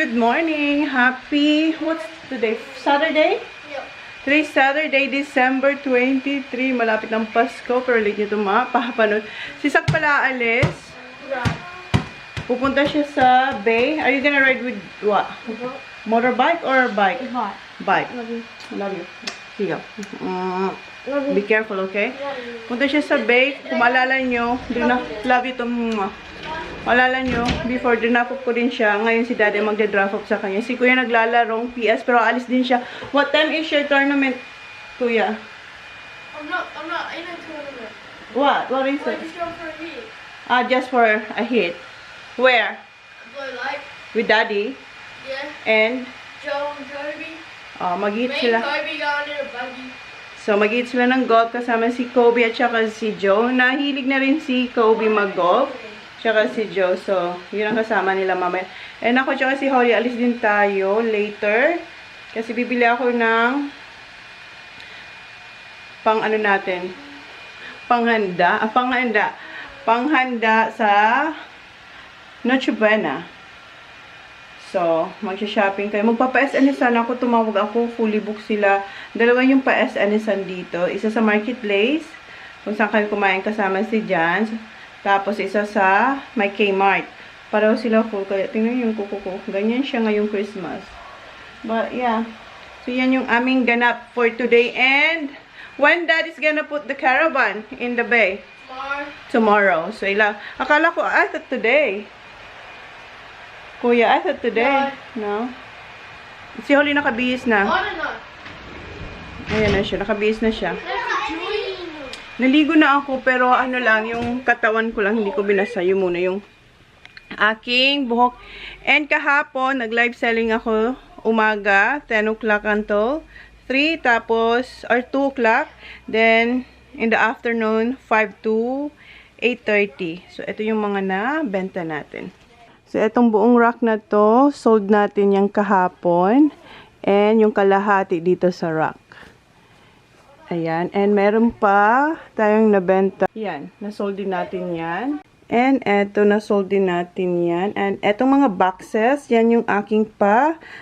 Good morning. Happy, what's today? Saturday? Yep. Today's Saturday, December 23. Malapit ng Pasko, pero late nyo mapapanood. Si Sak pala alis. Pupunta siya sa bay. Are you gonna ride with what? Motorbike or bike? Bike. Love you. Love you. See you. Be careful, okay? Punta siya sa bay. Kung maalala nyo, love you to Malala nyo, before dinrop off ko din siya. Ngayon si daddy magde-drop off sa kanya. Si kuya naglalarong PS, pero alis din siya. What time is your tournament, kuya? I'm not in a tournament. What? What is I it? just go for a hit. Just for a hit. Where? Blue light. With daddy? Yeah. And? Joe and Kobe. Mag-hit Me sila. and Kobe going in a buggy. So, mag-hit sila ng golf kasama si Kobe at saka si Joe. Nahilig na rin si Kobe mag-golf. Tsaka si Joe. So, yun ang kasama nila mamaya. And ako tsaka si Holly, alis din tayo later. Kasi bibili ako ng pang-ano natin. Panghanda. Panghanda sa Noche Buena. So, magsha-shopping kayo. Magpapa-SNSan ako. Tumawag ako. Fully book sila. Dalawa yung pa-SNSan dito. Isa sa Marketplace. Kung saan kayo kumain kasama si Jans. Tapos, isa sa may Kmart. Pareho sila full. Kaya, tingnan yung kuko ko. Ganyan siya ngayong Christmas. But, yeah. So, yan yung aming ganap for today. And, when Daddy's gonna put the caravan in the bay? Tomorrow. So, akala ko, I thought today. Kuya, I thought today. No? Si Holly nakabihis na. Ayan na siya. Nakabihis na siya. Naligo na ako, pero ano lang, yung katawan ko lang, hindi ko binasa. Yung muna yung aking buhok. And kahapon, nag-live selling ako umaga, 10 o'clock until 3, tapos, or 2 o'clock. Then, in the afternoon, 5 to 8:30. So, ito yung mga na-benta natin. So, itong buong rack na to, sold natin yung kahapon. And yung kalahati dito sa rack. Ayan. And meron pa tayong nabenta. Yan. Nasold din natin yan. And eto, nasold din natin yan. And etong mga boxes, yan yung aking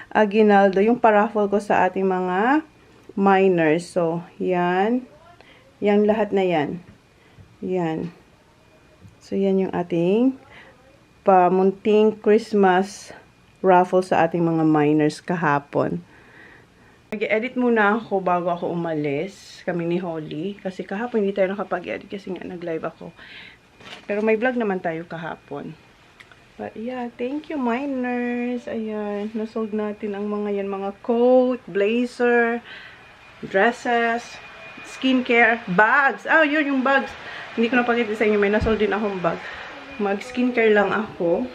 aginaldo. Yung paraffle ko sa ating mga minors. So, yan. Yang lahat na yan. Yan. So, yan yung ating pamunting Christmas raffle sa ating mga minors kahapon. Mag-edit muna ako bago ako umalis. Kami ni Holly. Kasi kahapon hindi tayo nakapag-edit kasi nga nag-live ako. Pero may vlog naman tayo kahapon. But yeah, thank you minors. Ayan, nasold natin ang mga yan. Mga coat, blazer, dresses, skincare, bags. Yun yung bags. Hindi ko napakita sa inyo. May nasold din akong bag. Mag-skincare lang ako.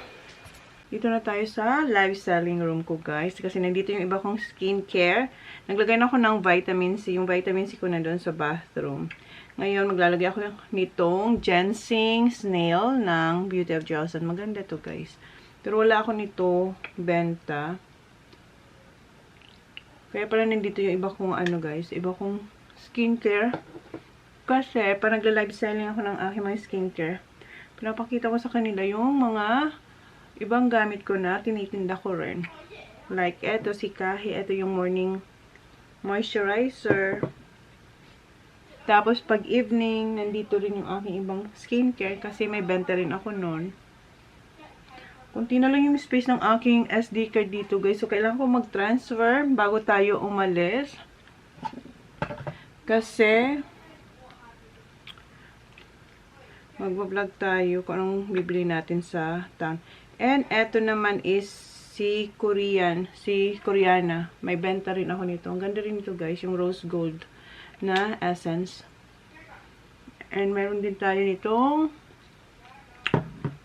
Dito na tayo sa live selling room ko, guys. Kasi nandito yung iba kong skincare. Naglagay na ako ng vitamin C. Yung vitamin C ko na doon sa bathroom. Ngayon, maglalagay ako nitong ginseng snail ng Beauty of Johnson. Maganda to, guys. Pero wala ako nito benta. Kaya pala nandito yung iba kong guys. Iba kong skincare. Kasi, pa nagla-live selling ako ng aking mga skincare. Pinapakita ko sa kanila yung mga ibang gamit ko na tinitinda ko rin. Like, eto si Kahi. Eto yung morning moisturizer. Tapos, pag evening, nandito rin yung aking ibang skincare. Kasi may benta rin ako nun. Kunti na lang yung space ng aking SD card dito, guys. So, kailangan ko mag-transfer bago tayo umalis. Kasi, magbablog tayo kung anong bibili natin sa town. And, eto naman is si Koreana. May benta rin ako nito. Ang ganda rin nito, guys. Yung rose gold na essence. And, meron din tayo nitong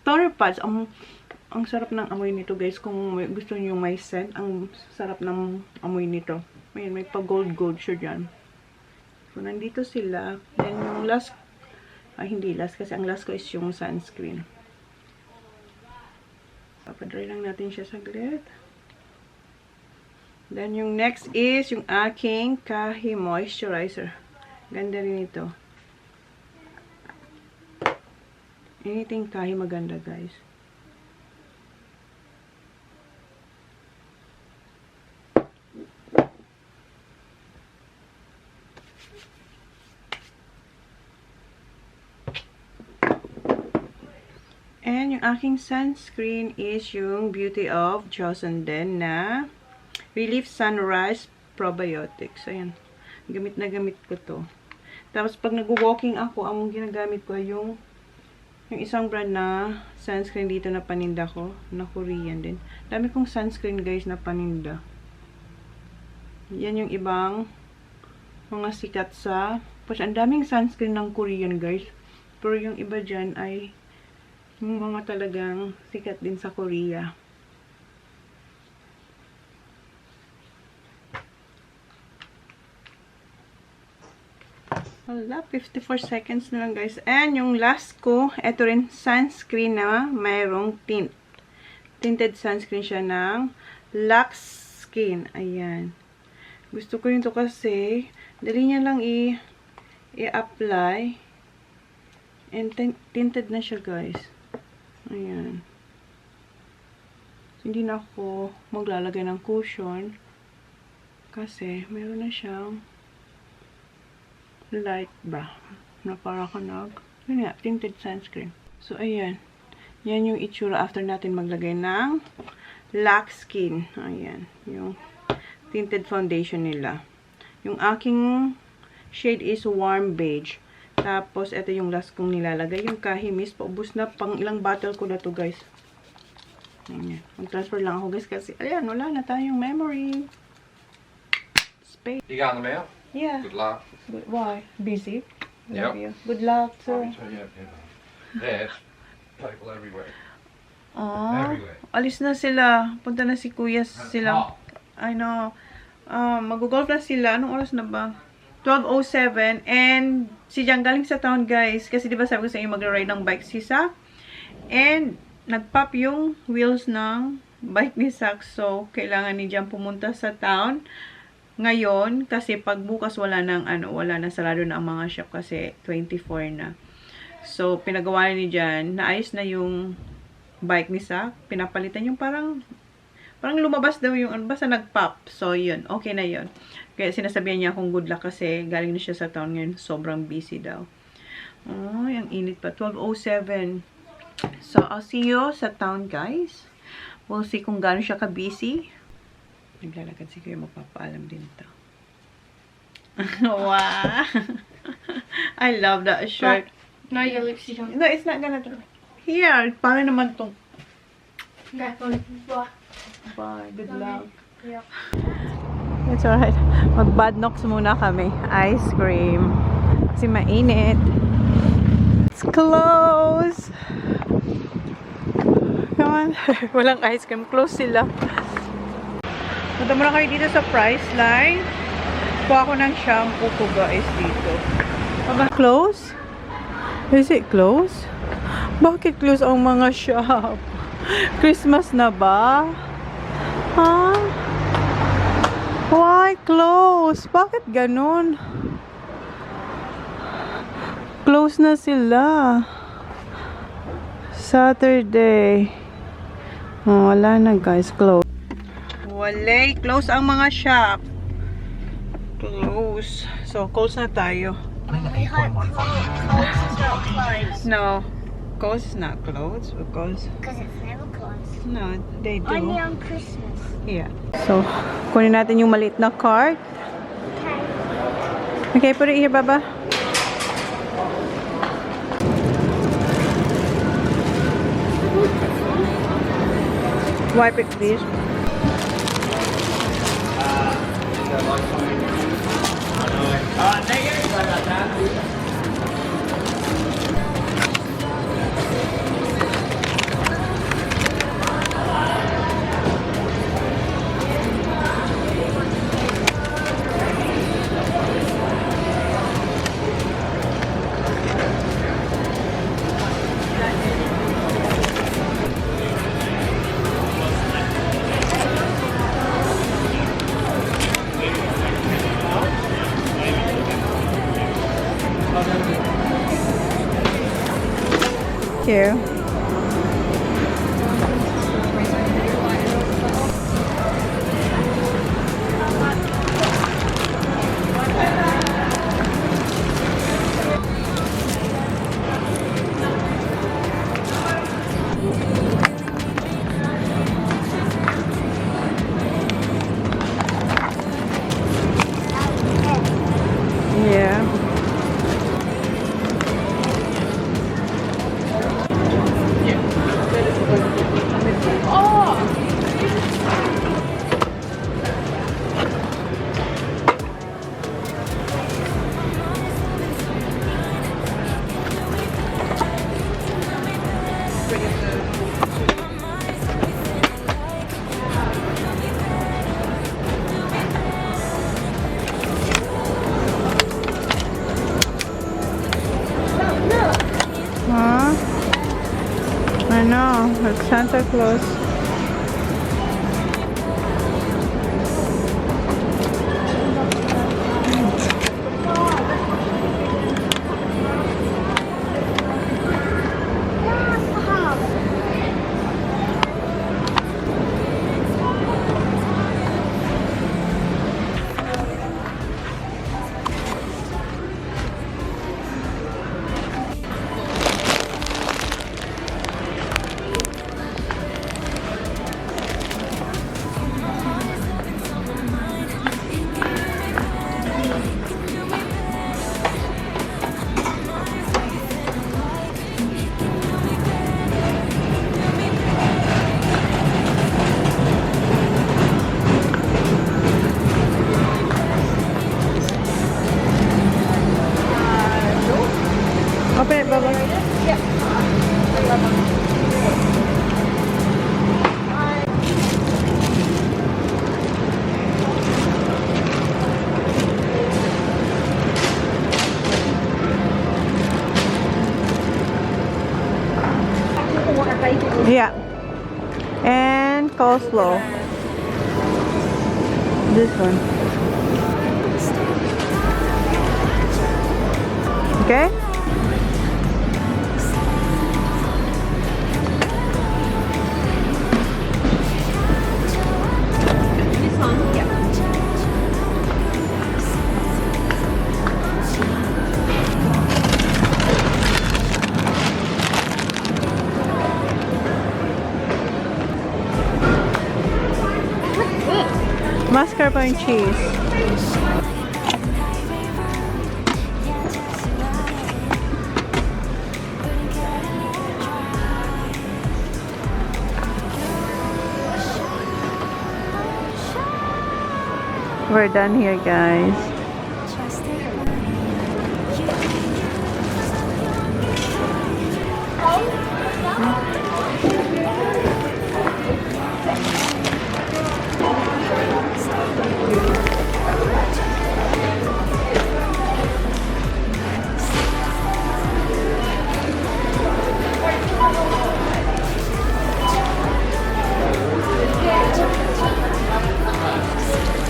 toner pads. Ang sarap ng amoy nito, guys. Kung gusto niyo may scent, ang sarap ng amoy nito. Ayan, may pa-gold siya dyan. So, nandito sila. Then, yung last, hindi last, kasi ang last ko is yung sunscreen. Papadry lang natin siya saglit. Then, yung next is yung aking Kahi moisturizer. Ganda rin ito. Anything Kahi maganda, guys. And yung aking sunscreen is yung Beauty of Chosen din na Relief Sunrise Probiotics. Ayan. Gamit na gamit ko to. Tapos pag nag-walking ako, ang ginagamit ko ay yung isang brand na sunscreen dito na paninda ko. Na Korean din. Dami kong sunscreen guys na paninda. Yan yung ibang mga sikat sa... Ang daming sunscreen ng Korean guys. Pero yung iba dyan ay yung mga talagang sikat din sa Korea. Wala, 54 seconds na lang guys. And yung last ko, ito rin sunscreen na mayroong tint. Tinted sunscreen siya ng Lux Skin. Ayan. Gusto ko yun to kasi dali niya lang i-apply. And tinted na siya guys. Ayan. Hindi na ako maglalagay ng cushion. Kasi meron na siyang light ba? Na para ka yun nga, tinted sunscreen. So, ayan. Yan yung itsura after natin maglagay ng Lux Skin. Ayan. Yung tinted foundation nila. Yung aking shade is warm beige. Tapos, ito yung last kong nilalagay. Yung Kahimis. Paubos na. Pang ilang bottle ko na to guys. Ayan. Mag-transfer lang ako guys kasi, ayan, wala na tayong memory. Space. You got in the mail? Yeah. Good luck. Why? Busy? Yep. Love you. Good luck, sir. There's people everywhere. Ah, Everywhere. alis na sila. Punta na si kuya sila. I know. Mag-golf na sila. Anong oras na ba? 12:07. And si Jan galing sa town, guys. Kasi diba sabi ko sa inyo mag-ride ng bike si Sak. And nag-pop yung wheels ng bike ni Sak. So, kailangan ni Jan pumunta sa town ngayon. Kasi pag bukas wala na sarado na ang mga shop kasi 24 na. So, pinagawa ni Jan. Naayos na yung bike ni Sak. Pinapalitan yung parang lumabas daw yung basta nag-pop. So, yun. Okay na yun. Kaya sinasabihan niya akong good luck kasi galing na siya sa town ngayon. Sobrang busy daw. Oh, yung init pa. 12:07. So, I'll see you sa town, guys. We'll see kung gaano siya ka-busy. Naglalakad si Kuya, magpapaalam din ito. Wow! I love that shirt. No, your lipstick on. No, it's not gonna do. Here, para naman tong. Bye, good luck. Yeah. It's alright. Mag-bad knocks muna kami. Ice cream. Kasi mainit. It's close. Come on. Walang ice cream. Close sila. Punta muna kayo dito sa Priceline. Kuha ko ng shampoo ko guys dito. Close? Is it close? Bakit close ang mga shop? Christmas na ba? Huh? Why close? Bakit ganun? Close na sila. Saturday. Oh, wala na guys. Close. Wala. Close ang mga shop. Close. So, close na tayo. No. Close is not closed because it's never closed. no, they do. Only on Christmas. Yeah. So, kunin natin yung maliit na cart. Okay, put it here, Baba. Wipe it, please. Thank you. Santa Claus. Open it, Bubba. Yeah. And coleslaw. This one. Okay? Mascarpone cheese. We're done here, guys.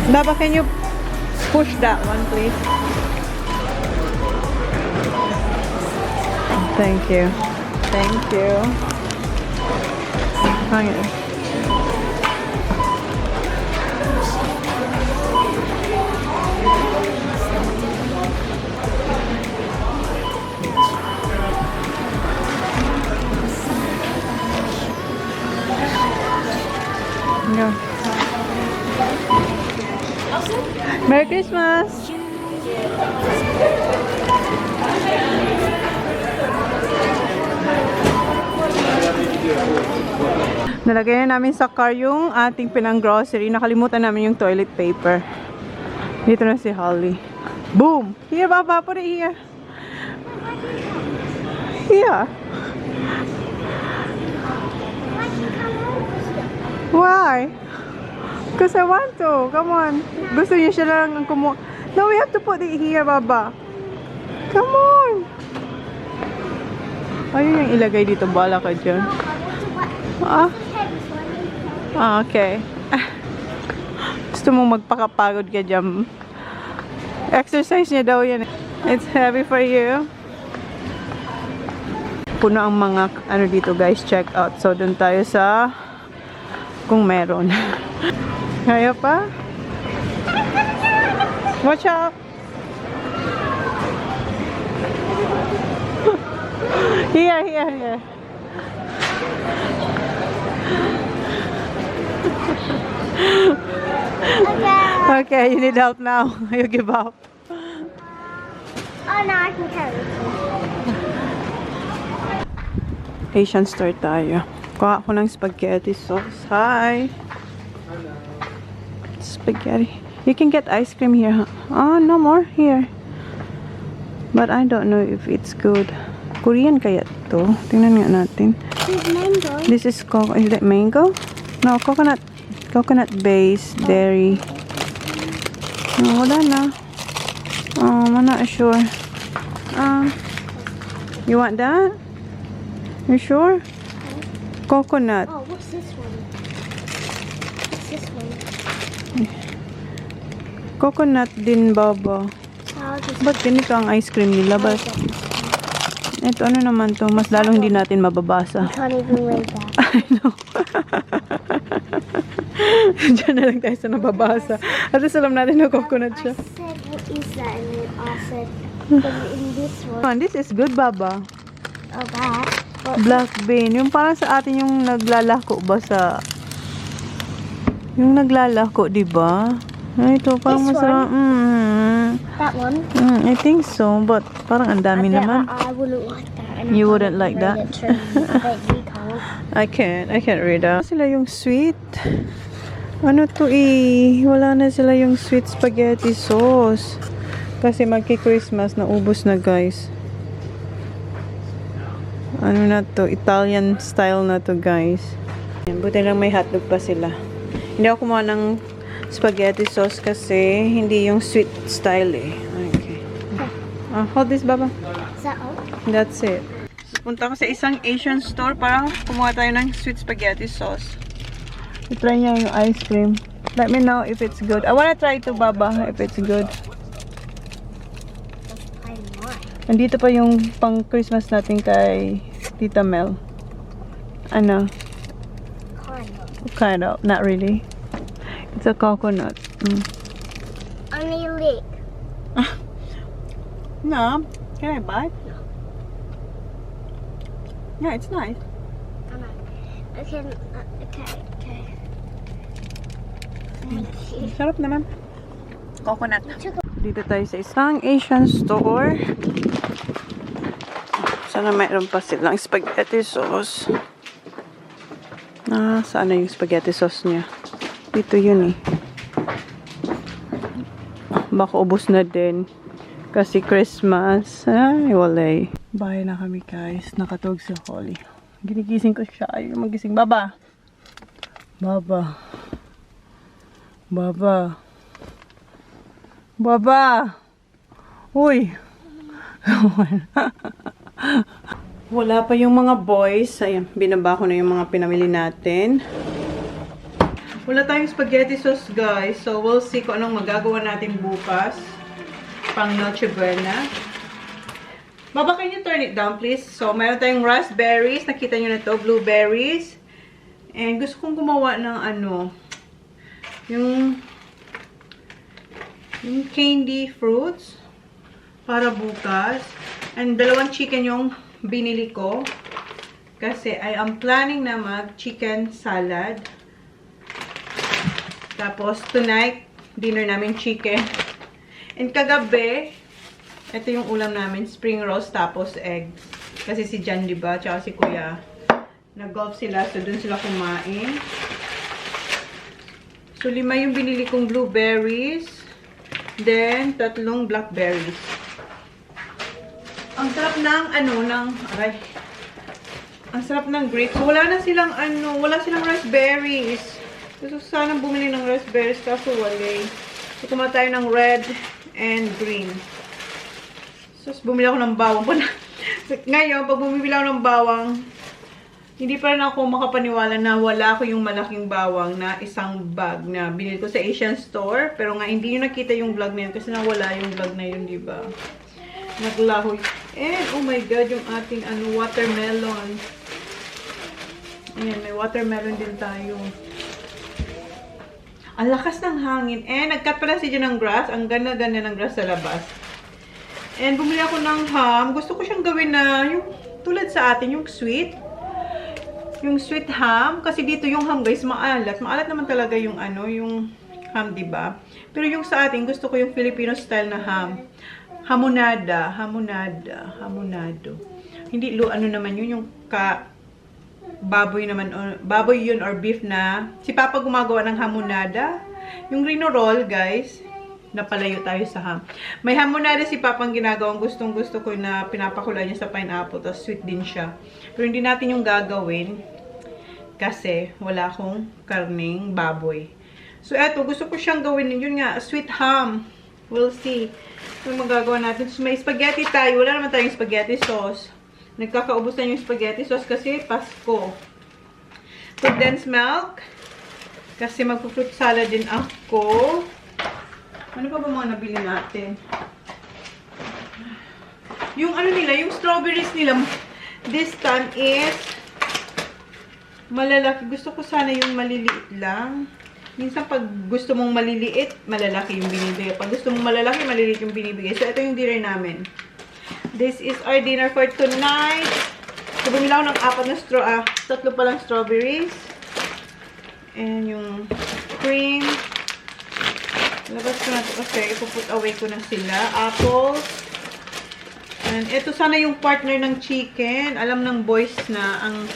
Baba, can you push that one, please? Thank you. Thank you. Okay. Go. Merry Christmas! Nalagay na namin sa car yung ating pinang-grocery. Nakalimutan namin yung toilet paper. Dito na si Holly. Boom! Here, Baba. Put it here. Yeah. Why? Because I want to. Come on. Gusto niya siya lang ang kumuha. No, we have to put it here, Baba. Come on. Ayun yung ilagay dito. Bala ka dyan. Okay. Gusto mong magpakapagod ka dyan. Exercise niya daw yan. It's heavy for you. Puno ang mga ano dito, guys. Check out. So, dun tayo sa kung meron. Kaya pa? Watch out! Here, here, here. Okay, you need help now. You give up. Oh no, I can carry it. Asian store tayo. Kuha ako ng spaghetti sauce. Hi! Spaghetti. You can get ice cream here, huh? Oh, no more here. But I don't know if it's good. Korean kaya to? Tingnan nga natin. There's mango. This is is that mango? No, coconut. Coconut base, dairy. No, wala na. I'm not sure. You want that? You sure? Coconut. Oh, this one? What's this one? Coconut din, Baba. So I'll just Ba't ganito ang ice cream nila? Ba't? Ito, ano naman to? Mas lalong hindi natin mababasa. can't even read that. I know. Diyan na lang tayo sa nababasa. At least alam natin na coconut siya. I said, what is that? And then I said, but in this one, This is good, Baba. oh, that. But Black bean. Yung parang sa atin yung naglalako ba sa... Yung naglalako, di ba? Ito, parang This masarap. that one. I think so, but parang ang dami naman. I wouldn't like that. And You I wouldn't can't like read that? it too. But you can't. I can't read that. Sila yung sweet. Ano to wala na sila yung sweet spaghetti sauce. Kasi magki-Christmas na ubos na, guys. Ano na to? Italian style na to, guys. Buti lang may hotdog pa sila. Hindi ako kumuha ng spaghetti sauce kasi hindi yung sweet style Okay. Hold this, Baba. Is that all? That's it. Punta ako sa isang Asian store para kumuha tayo ng sweet spaghetti sauce. I-try niya yung ice cream. Let me know if it's good. I wanna try to, Baba, if it's good. I know. Andito pa yung pang Christmas natin kay Tita Mel. Ano? Kind of. Not really. It's a coconut. Only a lick. No. Can I buy? Yeah, it's nice. Okay. Sarap naman. Coconut. Dito tayo sa isang Asian store. Sana mayroon pa silang spaghetti sauce. Sana yung spaghetti sauce niya. Dito yun Baka ubos na din. Kasi Christmas. Ay, walay. Bahay na kami, guys. Nakatog si Holly. Ginigising ko siya. Ayaw magising. Baba! Baba! Baba! Baba! Uy! Wala pa yung mga boys. Ayan, binaba ko na yung mga pinamili natin. Wala tayong spaghetti sauce, guys. So, we'll see kung anong magagawa natin bukas. Pang Noche Buena. Baba, can you turn it down, please? So, mayroon tayong raspberries. Nakita nyo na to, blueberries. And gusto kong gumawa ng yung candy fruits para bukas. And dalawang chicken yung binili ko. Kasi I am planning na mag-chicken salad. Tapos, tonight, dinner namin chicken. And kagabi, ito yung ulam namin, spring rolls tapos eggs. Kasi si Jan, diba, tsaka si Kuya, nag-golf sila, so dun sila kumain. So, 5 yung binili kong blueberries. Then, 3 blackberries. Ang sarap ng, ang sarap ng grapes. So, wala na silang, wala silang raspberries. Gusto sanang bumili ng raspberries, kaso wala. So, kumain tayo ng red and green. So, bumili ako ng bawang. Ngayon, pag bumili ako ng bawang, hindi pa rin ako makapaniwala na wala ko yung malaking bawang na isang bag na binili ko sa Asian store. Pero nga, hindi nyo nakita yung vlog na yun kasi nawala yung vlog na yun, diba? Naglahoy. And, oh my God, yung ating watermelon. Ayan, may watermelon din tayo. Ang lakas ng hangin. And, nag-cut pala si Jan ng grass. Ang ganda-ganda ng grass sa labas. And, bumili ako ng ham. Gusto ko siyang gawin na yung tulad sa atin, yung sweet. Yung sweet ham. Kasi dito yung ham, guys, maalat. Maalat naman talaga yung yung ham, diba? Pero yung sa atin, gusto ko yung Filipino style na ham. Hamonada. Hamonado. Hindi, naman yun, yung baboy naman, baboy yun or beef na. Si Papa gumagawa ng hamonada. Yung rinorol, guys, napalayo tayo sa ham. May hamonada si Papa ang ginagawang gustong-gusto ko na pinapakula niya sa pineapple. Tapos sweet din siya. Pero hindi natin yung gagawin kasi wala akong karning baboy. So, eto, gusto ko siyang gawin. Yun nga, sweet ham. We'll see. Yung magagawa natin. So, may spaghetti tayo. Wala naman tayong spaghetti sauce. Nagkakaubos na yung spaghetti sauce kasi Pasko. condensed milk. Kasi magpo-fruit salad din ako. Ano pa ba mga nabili natin? Yung ano nila, yung strawberries nila, this time is malalaki. Gusto ko sana yung maliliit lang. Minsan pag gusto mong maliliit, malalaki yung binibigay. Pag gusto mong malalaki, maliliit yung binibigay. So, ito yung dinner namin. This is our dinner for tonight. So, bumili ako ng 3 pa lang strawberries. And yung cream. Labas ko na ito kasi ipuput away ko na sila. Apples. And ito sana yung partner ng chicken. Alam ng boys na ang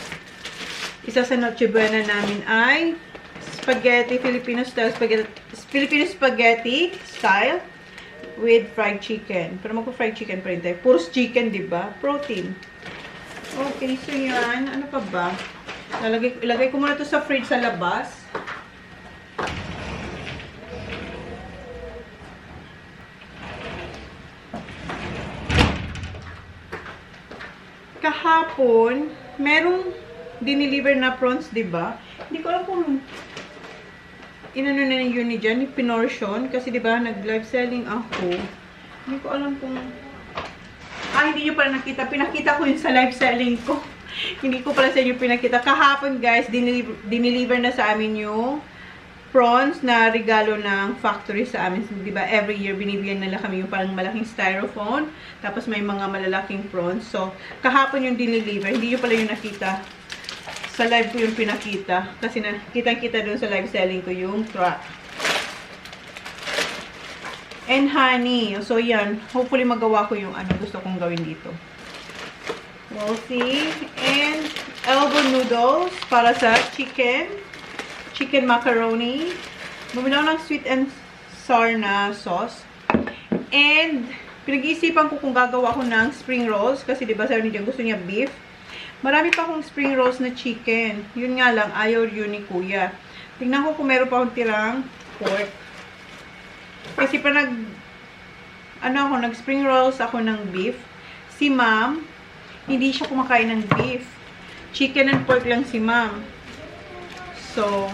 isa sa noche buena namin ay spaghetti, Filipino spaghetti style with fried chicken. Pero magpo-fried chicken pa rin tayo. Puros chicken, diba? Protein. Okay, so yan. Ano pa ba? Ilagay ko muna to sa fridge sa labas. Kahapon, merong dineliver na prawns, diba? Hindi ko alam kung inano na yun ni Jan, pinortion. Kasi diba, nag-live selling ako. Hindi ko alam kung... hindi nyo pala nakita. Pinakita ko yun sa live selling ko. Hindi ko pala sa inyo pinakita. Kahapon, guys, dineliver na sa amin yung prawns na regalo ng factory sa amin. So, diba, every year, binibigyan nila kami yung parang malaking styrofoam. Tapos, may mga malalaking prawns. So, kahapon yung dineliver. Hindi nyo pala yung nakita. Sa live ko yung pinakita. Kasi kitang-kita doon sa live selling ko yung truck. And honey. So, yan. Hopefully, magawa ko yung ano gusto kong gawin dito. We'll see. And elbow noodles para sa chicken. Chicken macaroni. Bumili ako ng sweet and sour na sauce. And pinag-iisipan ko kung gagawa ko ng spring rolls. Kasi diba sabi niya gusto niya beef. Marami pa akong spring rolls na chicken. Yun nga lang, ayaw yun ni kuya. Tingnan ko kung meron pa akong tirang pork. Kasi pa nag-spring rolls ako ng beef. Si ma'am, hindi siya kumakain ng beef. Chicken and pork lang si ma'am. So,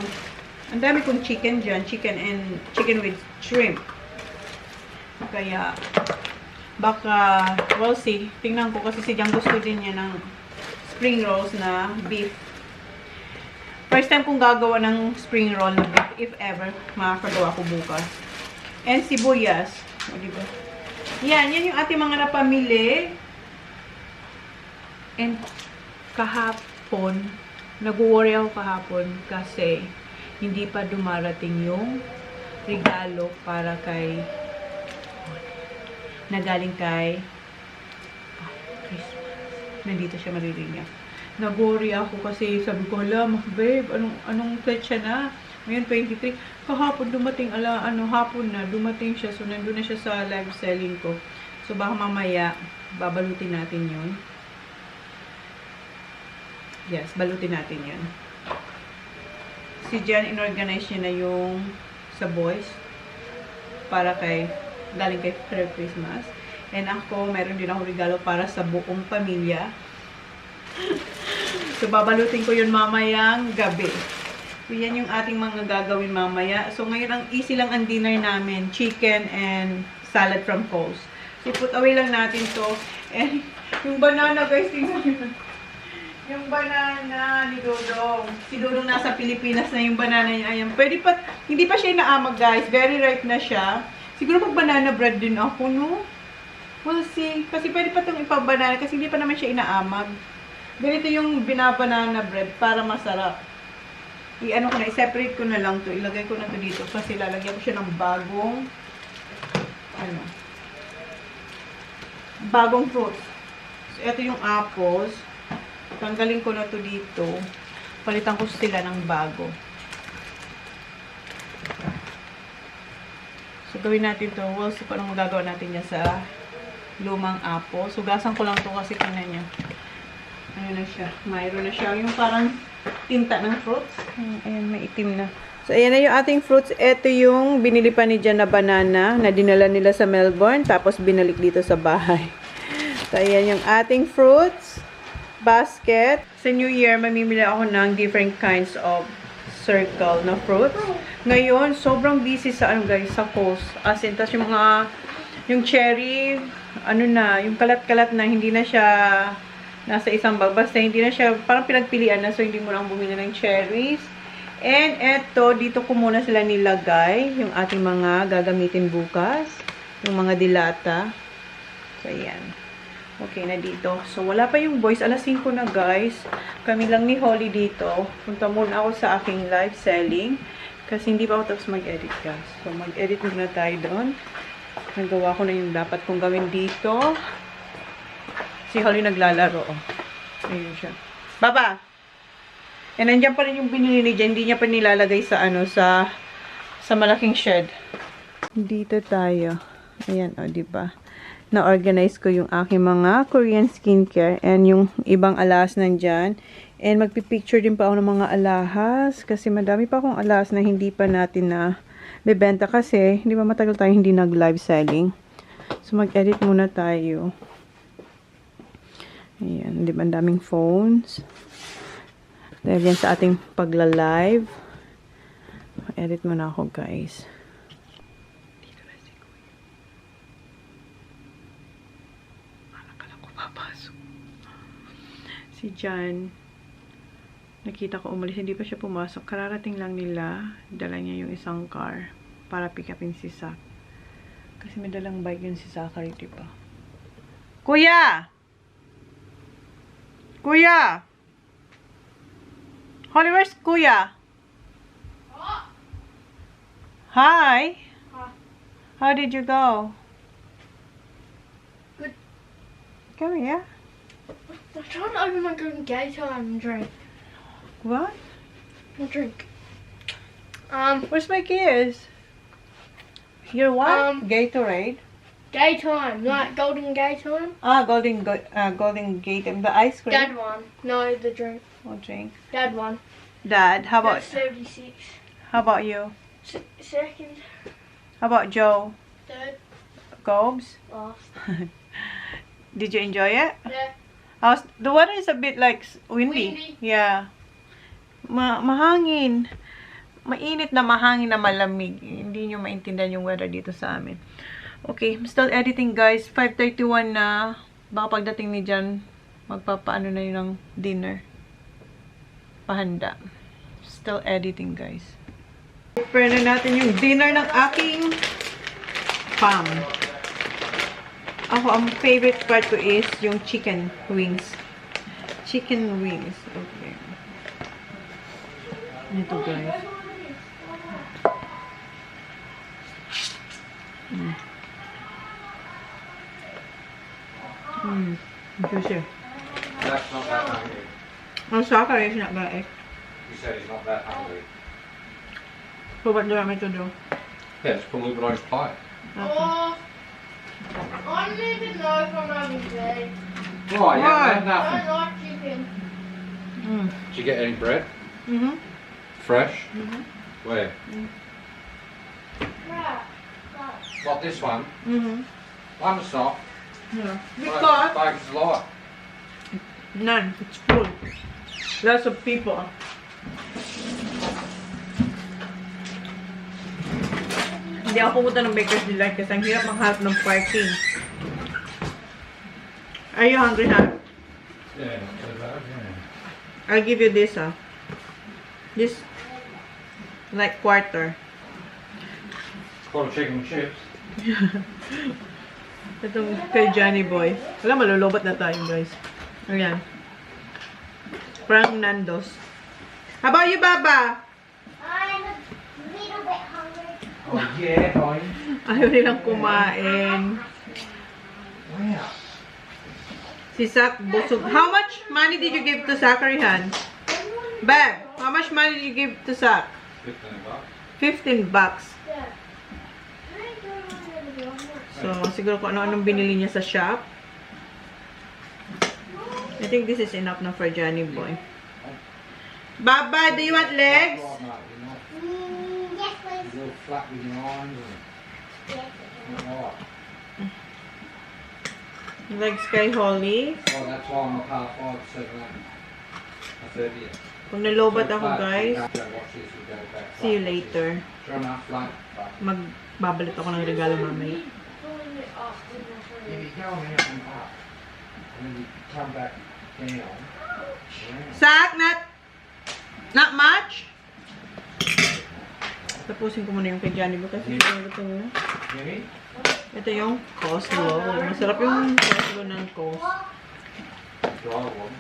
ang dami kong chicken dyan. Chicken with shrimp. Kaya, baka, we'll see. Tingnan ko kasi si Jan gusto din niya ng spring rolls na beef. First time kong gagawa ng spring roll na beef, if ever, makakagawa ko bukas. And sibuyas. O, diba? Yan yung ating mga napamili. And kahapon, nag-worry ako kahapon kasi hindi pa dumarating yung regalo para kay nagaling kay Christmas. Nandito siya maririnig. Nag-worry ako kasi sabi ko, hala, babe, anong petsa na? Ngayon, 23. Kahapon dumating, hapon na, dumating siya. So, nandun na siya sa live selling ko. So, baka mamaya, babalutin natin yun. Yes, balutin natin yun. Si Jan, inorganize niya na yung sa boys para galing kay Christmas. And ako, meron din ako regalo para sa buong pamilya. So, babalutin ko yun mamayang gabi. So, yan yung ating mga gagawin mamaya. So, ngayon, ang easy lang ang dinner namin. Chicken and salad from Coles. So, put away lang natin to. And, yung banana, guys, tingnan nyo. Yung banana ni Dodong. Si Dodong nasa Pilipinas na yung banana niya. Ayan. Pwede pa, hindi pa siya inaamag, guys. Very ripe na siya. Siguro pag banana bread din ako, no? We'll see. Kasi pwede pa itong ipabanana kasi hindi pa naman siya inaamag. Ganito yung binabanana bread para masarap. I-separate ko na lang to. Ilagay ko na to dito kasi lalagyan ko siya ng bagong fruits. So, ito yung apples. Tanggalin ko na to dito. Palitan ko sila ng bago. So, gawin natin to. We'll see kung anong magagawa natin yan sa lumang apple. So, gasan ko lang to kasi tingnan niya. Ano na siya? Mayroon na siya. Yung parang tinta ng fruits. Ayan, may itim na. So, ayan na yung ating fruits. Ito yung binili pa ni Jan na banana na dinala nila sa Melbourne. Tapos, binalik dito sa bahay. So, ayan yung ating fruits. basket. Sa New Year, mamimili ako ng different kinds of circle na fruits. Ngayon, sobrang busy sa ano guys, sa coast. As in, tas yung cherry, ano na, yung kalat-kalat na, hindi na siya nasa isang bag. Basta hindi na siya, parang pinagpilian na, so hindi mo lang bumili ng cherries. And eto, dito ko muna sila nilagay, yung ating mga gagamitin bukas. Yung mga dilata. So, ayan. Okay na dito. So, wala pa yung boys. Alas 5 na, guys. Kami lang ni Holly dito. Punta muna ako sa aking live selling. Kasi hindi pa ako tapos mag-edit, guys. So, mag-edit muna tayo doon. Nagawa ko na yung dapat kong gawin dito. Si Holly naglalaro, oh. Ayun siya. Baba! And nandiyan pa rin yung binili ni Jen. Hindi niya pa nilalagay sa, ano, sa malaking shed. Dito tayo. Ayan, o, diba? Na-organize ko yung aking mga Korean skincare and yung ibang alahas nandyan. And magpipicture din pa ako ng mga alahas kasi madami pa akong alahas na hindi pa natin na bebenta kasi hindi pa matagal tayo hindi nag-live selling. So, mag-edit muna tayo. Ayan, diba? Ang daming phones. Dahil yan sa ating pagla-live. Edit muna ako, guys. Dito na si Kuya. Akala ko papasok. Si Jan. Nakita ko umalis. Hindi pa siya pumasok. Kararating lang nila. Dala niya yung isang car para pick upin si Sak. Kasi may dalang bike yun si Zachary, diba? Kuya! Kuya! Holly, where's Kuya? Hi. How did you go? Good. Come here. I'm trying to open my daytime drink. What? My drink. Where's my keys? Your what? Gatorade. Daytime, like golden daytime. Ah, golden gate and the ice cream. Dad one. No, the drink. What drink? Dad one. Dad, how about That's 76. how about you? Second. How about Joe? Third. Gobes? Last. Did you enjoy it? Yeah. The weather is a bit like windy. Windy. Yeah. Mahangin. Mainit na mahangin na malamig. Hindi nyo maintindihan yung weather dito sa amin. Okay, I'm still editing, guys. 5:31 na. Baka pagdating ni Jan, magpapaano na yun ng dinner. Pahanda. Still editing, guys. Prepare na natin yung dinner ng aking fam. Ako, ang favorite part ko is yung chicken wings. Chicken wings. Okay. Ito, guys. Juicy. That's not that hungry. Ang Zachary is not gonna eat. You said he's not that hungry. So what do you want me to do? Yeah, just put a little bit on his pie. Oh, I don't even know if I'm having today. Why? You Why? haven't had I nothing. don't like chicken. Did you get any bread? Fresh? Where? Right. What, this one? I'm not. Yeah. Because? Because It's light. none. It's full. Lots of people. Hindi ako pumunta ng Baker's Delight kasi ang hirap maghanap ng parking. Are you hungry, huh? Yeah, not so bad, yeah. I'll give you this, huh? This, like, quarter. Quarter chicken and chips. Itong kay Johnny Boy. Wala, malulobot na tayo, guys. Ayan. Parang Nando's. How about you, Baba? I'm a little bit hungry. Oh, yeah, fine. Ayaw nilang kumain. Wow. Si Zach busog. How much money did you give to Zachary, Han? Bab, how much money did you give to Zach? $15. $15. Yeah. So, siguro kung ano-anong binili niya sa shop. I think this is enough na for Johnny Boy. Baba, do you want legs? Yes, please. You're all flat with your arms. Yes, please. Alright. Mm-hmm. Like Sky Holly. Well, that's why I'm a par 5, 7, 8. A 30th. Kung nalobat ako, guys, Watch this, we go back. see you later. Sure enough, like, Magbabalot ako ng regalo mamaya. if you go on out and up, and then you come back down. Sak, not much. Tapusin ko muna yung kay Johnny ba kasi gusto niya. Ready? Ito yung coleslaw. Masarap yung coleslaw ng coast. Dry one.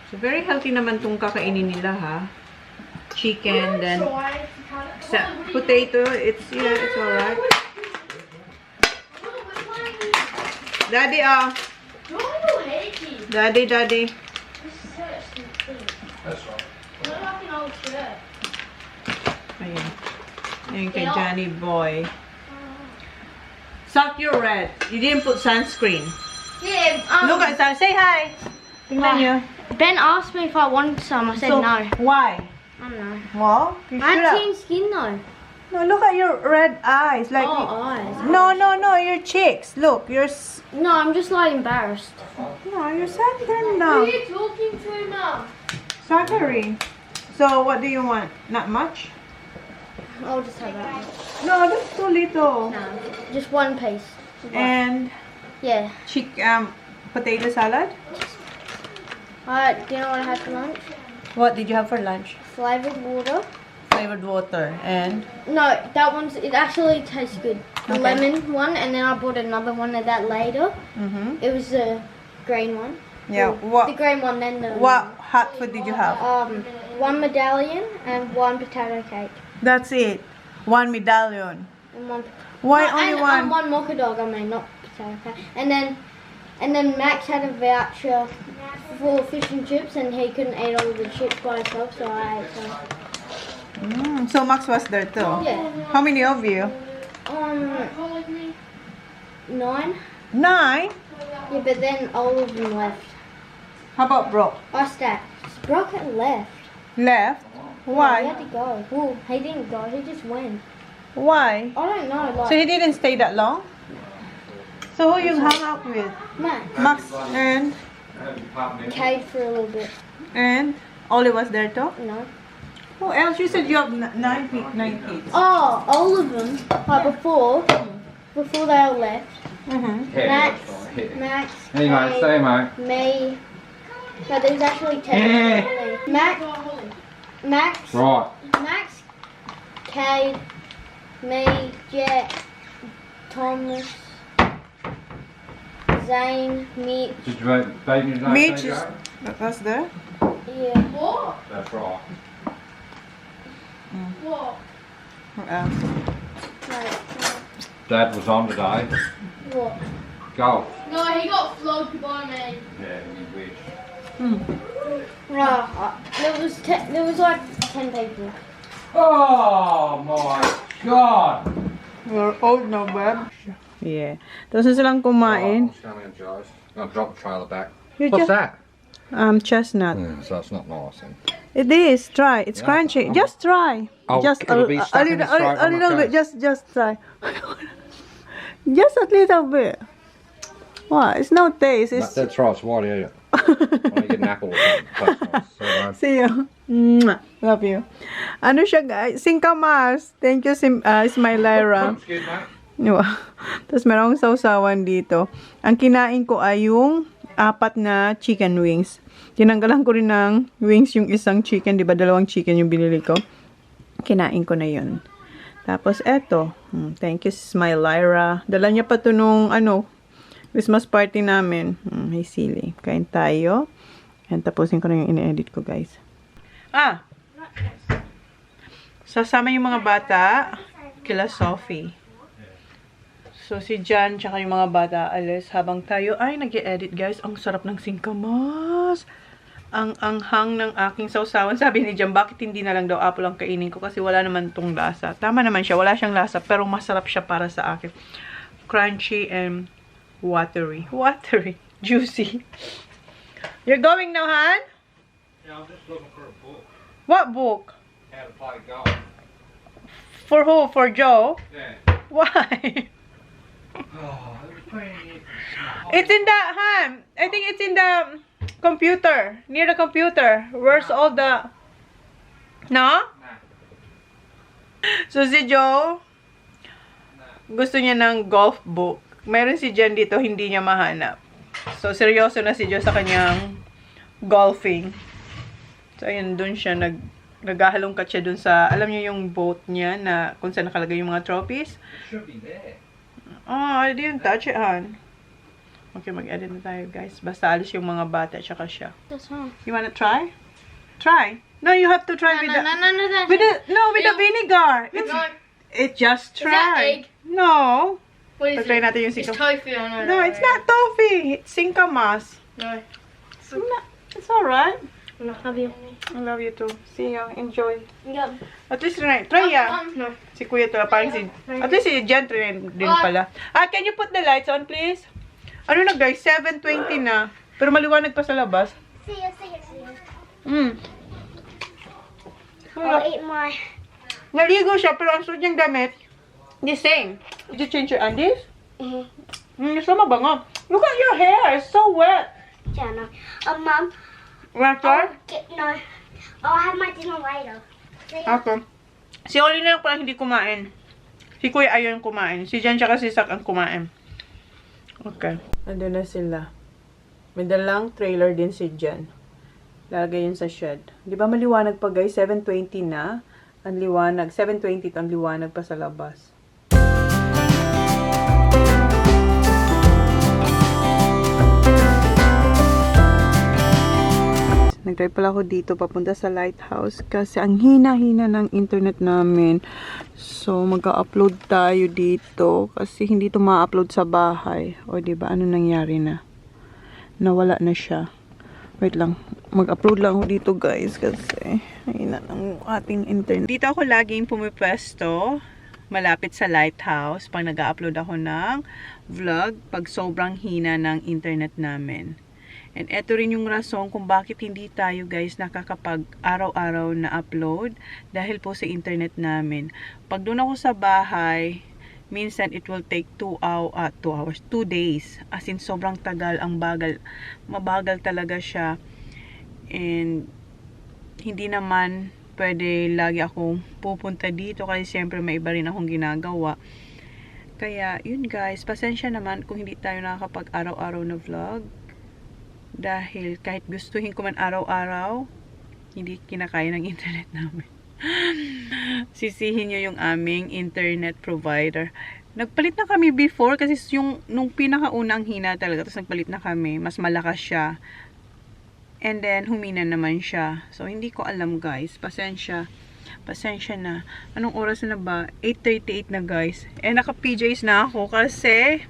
So, very healthy naman tong kakainin nila, ha? Chicken, then potato. It's alright. Daddy, Daddy. That's right. Ayan. Ayan kay Johnny boy. Suck your red. You didn't put sunscreen. Yeah, Look at that. Say hi. Tingnan niyo. Ben asked me if I wanted some. I said So, no. why? I don't know. Well, you I should had have. clean skin though. No, look at your red eyes. Like, Eyes. no, your cheeks. Look, No, I'm just like embarrassed. no, you're sunburned Who now. are you talking to, Mum? Zachary. So, what do you want? Not much? I'll just have that. No, that's too little. No, just one piece. And Yeah. potato salad. Do you know what I had for lunch? What did you have for lunch? Flavored water. Flavored water and No, it actually tastes good. The Okay. lemon one, and then I bought another one of that later. It was the green one. yeah. The green one, then the What hot food did you have? one medallion and one potato cake. That's it. One medallion. And one Why no, only and, one? one mocha dog, I mean, not potato cake. And then Max had a voucher for fish and chips, and he couldn't eat all the chips by himself, so I ate some. So Max was there too. Yeah. How many of you? 9. 9. Yeah, but then all of them left. How about Brooke? I stacked. Brock had left. Left? He Why? had to go. Well, he didn't go. He just went. Why? I don't know. Like So he didn't stay that long? So who you hung out with? Max, Max and Cade for a little bit. Ollie was there too? No. Who else? You said you have 9 kids. Oh, all of them. Like before they all left. Max, Hey, mate, Cade, say, mate. me. No, there's actually 10. Max, Right. Max, Cade, me, Jet, Thomas, Zane, Mitch. Did you baby know Mitch Joe? is... That's there? Yeah. What? That's right. What? Who else? Dad was on today. What? Golf. No, he got flogged by me. Yeah, you wish. There was like 10 people. Oh my God! You're old now, babe. Yeah. Tapos na silang kumain. I'll drop the trailer back. You What's just- that? Chestnut. Yeah, so it's not nice then. It is. Try. It's Yeah. crunchy. Just try. Oh, Just it'll be stuck in his throat a when I little bit. go. Just try. Just a little bit. What? It's no taste. It's That's right, it's white, yeah. When you get an apple or something. That's nice. See you. Mwah. Love you. Ano siya, guys? Singkamas. Thank you, Smile Lyra. Excuse me. Wow. Tapos meron akong sausawan dito. Ang kinain ko ay yung 4 na chicken wings. Tinanggalan ko rin ng wings yung isang chicken. Diba 2 chicken yung binili ko. Kinain ko na yun. Tapos eto. Thank you, Smile Lyra. Dala niya pa to nung Christmas party namin. May sili. Kain tayo. And tapusin ko na yung ine-edit ko, guys. Sasama yung mga bata kila Sophie. So, si Jan tsaka yung mga bata alis habang tayo ay nag-edit, guys. Ang sarap ng singkamas. Ang anghang ng aking sausawan. Sabi ni Jan, bakit hindi na lang daw apple ang kainin ko? Kasi wala naman tong lasa. Tama naman siya. Wala siyang lasa. Pero masarap siya para sa akin. Crunchy and watery. Juicy. You're going now, Han? Yeah, I'm just looking for a book. What book? How to play golf. For who? For Joe? Yeah. Why? Oh, it was playing in year It's in the, I think it's in the computer. Near the computer. Where's all the... No? So si Joe, gusto niya ng golf book. Meron si Jen dito, hindi niya mahanap. So seryoso na si Joe sa kanyang golfing. So ayun, dun siya naghahalongkat siya dun sa, alam niyo yung boat niya na kung saan nakalagay yung mga trophies. Should be there. Oh, I didn't touch it, hon. Okay, mag-edit na tayo, guys. Basta alis yung mga bata at saka siya. That's fine. You wanna try? Try. No, you have to try with the... No. With the vinegar. It just Is that try. egg? No. What is Try it? natin yung It's singka. tofu, I know. No, it's not toffee. It's singkamas. No. It's alright. No, have you? I love you too. See you. Enjoy. Yeah. At least try ya. No. Si Kuya to, parang si... At least si Jen try din pala. Can you put the lights on, please? Ano na, guys? 7:20 na. Pero maliwanag pa sa labas. See you. I'll eat my... Naligo siya, pero ang suot niyang damit, the same. Did you change your undies? So mabango. Look at your hair. It's so wet. Yeah, no. Mom, Want to try? no. I'll have my dinner later. See ya. Okay. Si Oli na lang pala hindi kumain. Si Kuya ayaw kumain. Si Jan tsaka si Sak ang kumain. Okay. Ando na sila. May dalang trailer din si Jan. Lalagay yun sa shed. Di ba maliwanag pa, guys? 7:20 na. Ang liwanag. 7:20 ang liwanag pa sa labas. Nag-drive pala ako dito papunta sa lighthouse kasi ang hina-hina ng internet namin. So, mag-upload tayo dito kasi hindi ito ma-upload sa bahay. O, diba? Ano nangyari na? Nawala na siya. Wait lang. Mag-upload lang ako dito, guys, kasi hina ng ating internet. Dito ako laging pumipwesto malapit sa lighthouse pag nag-upload ako ng vlog pag sobrang hina ng internet namin. And eto rin yung rason kung bakit hindi tayo, guys, nakakapag araw-araw na upload dahil po sa internet namin. Pag doon ako sa bahay, minsan it will take 2 days. As in, sobrang tagal, ang bagal. Mabagal talaga siya. And hindi naman pwede lagi akong pupunta dito kasi siyempre may iba rin akong ginagawa. Kaya, yun guys, pasensya naman kung hindi tayo nakakapag araw-araw na vlog. Dahil kahit gustuhin ko man araw-araw, hindi kinakaya ng internet namin. Sisihin nyo yung aming internet provider. Nagpalit na kami before kasi nung pinakaunang hina talaga. Tapos nagpalit na kami. Mas malakas siya. And then, humina naman siya. So, hindi ko alam, guys. Pasensya. Pasensya na. Anong oras na ba? 8:38 na, guys. Naka-PJs na ako kasi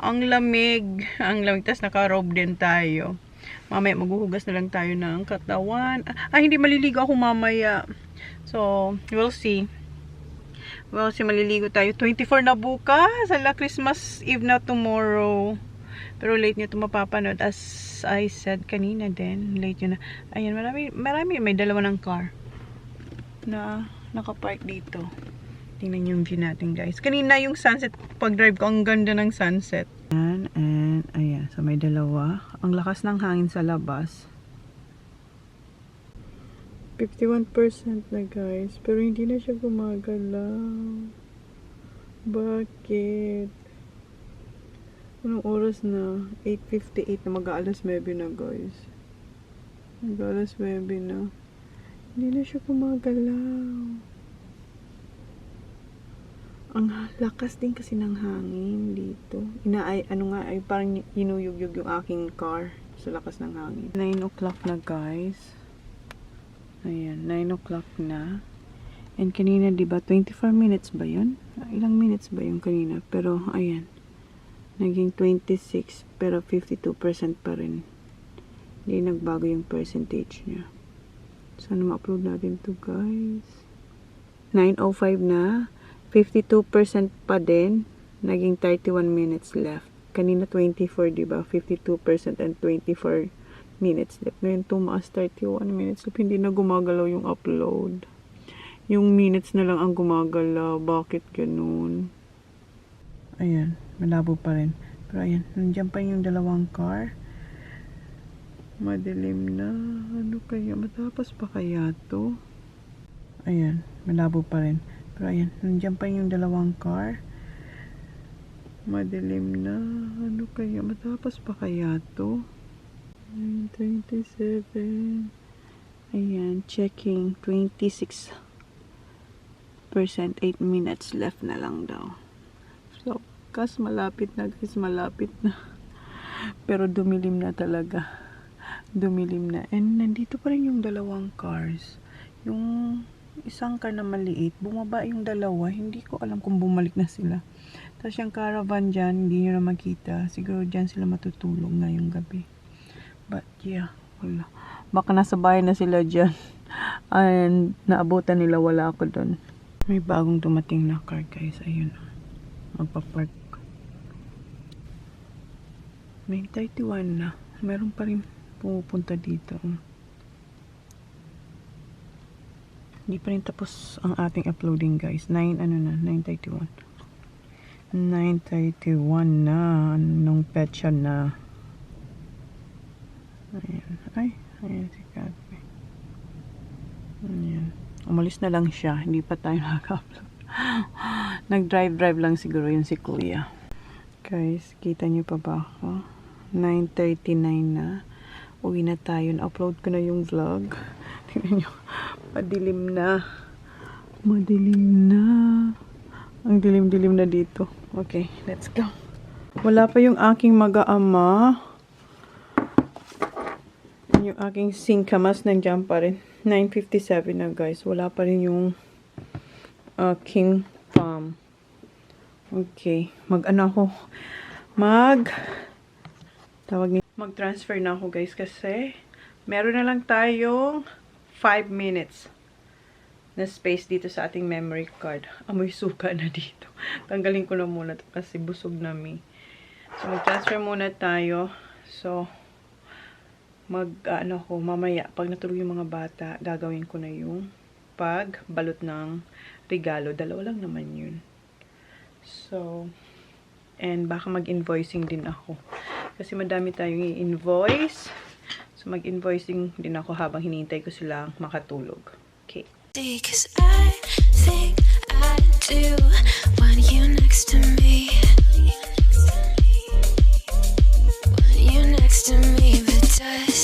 ang lamig. Ang lamig. Tapos naka-robe din tayo. Mamaya maghuhugas na lang tayo ng katawan. Hindi maliligo ako mamaya. So, we'll see. We'll see, maliligo tayo. 24 na bukas. Hala, Christmas Eve na tomorrow. Pero late nyo ito mapapanood. As I said kanina din, late nyo na. Ayan, marami. May dalawa ng car na nakapark dito. Tingnan yung view natin, guys. Kanina yung sunset, pag-drive ko, ang ganda ng sunset. And ayan, so may dalawa. Ang lakas ng hangin sa labas. 51% na, guys. Pero hindi na siya gumagalaw. Bakit? Anong oras na? 8:58 na, mag-aalas 9 na, guys. Mag-aalas 9 na. Hindi na siya gumagalaw. Ang lakas din kasi ng hangin dito. Parang inuyugyug yung aking car sa lakas ng hangin. 9 o'clock na, guys. Ayan, 9 o'clock na. And kanina, diba, 24 minutes ba yun? Ilang minutes ba yung kanina? Pero, ayan. Naging 26, pero 52% pa rin. Hindi nagbago yung percentage niya. Sana ma-upload natin to, guys. 9:05 na. 52% pa din. Naging 31 minutes left. Kanina 24, diba? 52% and 24 minutes left. Ngayon tumaas 31 minutes left. Hindi na gumagalaw yung upload. Yung minutes na lang ang gumagalaw. Bakit ganun? Ayan. Malabo pa rin. Pero ayan, nandiyan pa yung dalawang car. Madilim na. Ano kaya? Matapos pa kaya to? Ayan, malabo pa rin. Pero ayan, nandiyan pa yung dalawang car. Madilim na. Ano kaya? Matapos pa kaya to? 27. Ayan, checking. 26%. 8 minutes left na lang daw. So, kas malapit na guys. Malapit na. Pero dumilim na talaga. Dumilim na. And nandito pa rin yung dalawang cars. Yung isang car na maliit. Bumaba yung dalawa. Hindi ko alam kung bumalik na sila. Tapos yung caravan dyan, hindi nyo na makita. Siguro dyan sila matutulog ngayong gabi. But yeah, wala. Baka nasa bahay na sila dyan. And naabutan nila, wala ako doon. May bagong dumating na car guys. Ayun. Magpa-park. May 31 na. Meron pa rin pumupunta dito. Hindi pa rin tapos ang ating uploading guys. 9:31. 9:31 na. Nung petsa na. Ayan. Ay, ayan si Kathy. Ayan. Umalis na lang siya. Hindi pa tayo nakaka-upload. Nag-drive lang siguro yun si Kuya. Guys, kita niyo pa ba ako? 9:39 na. Uwi na tayo. Na-upload ko na yung vlog. Tingnan niyo. Madilim na. Madilim na. Ang dilim-dilim na dito. Okay, let's go. Wala pa yung aking mag-aama. Yung aking singkamas nandiyan pa rin. 9:57 na guys. Wala pa rin yung king farm. Okay. Mag-transfer na ako guys kasi meron na lang tayong 5 minutes na space dito sa ating memory card. Amoy suka na dito. Tanggalin ko na muna to kasi busog na mi. So mag-transfer muna tayo. So mamaya, pag natulog yung mga bata, gagawin ko na yung pagbalot ng regalo. Dalawa lang naman yun. So, and baka mag-invoicing din ako. Kasi madami tayong i-invoice. So, mag-invoicing din ako habang hinihintay ko sila makatulog. Okay. Because I think I do want you next to me. Want you next to me, but does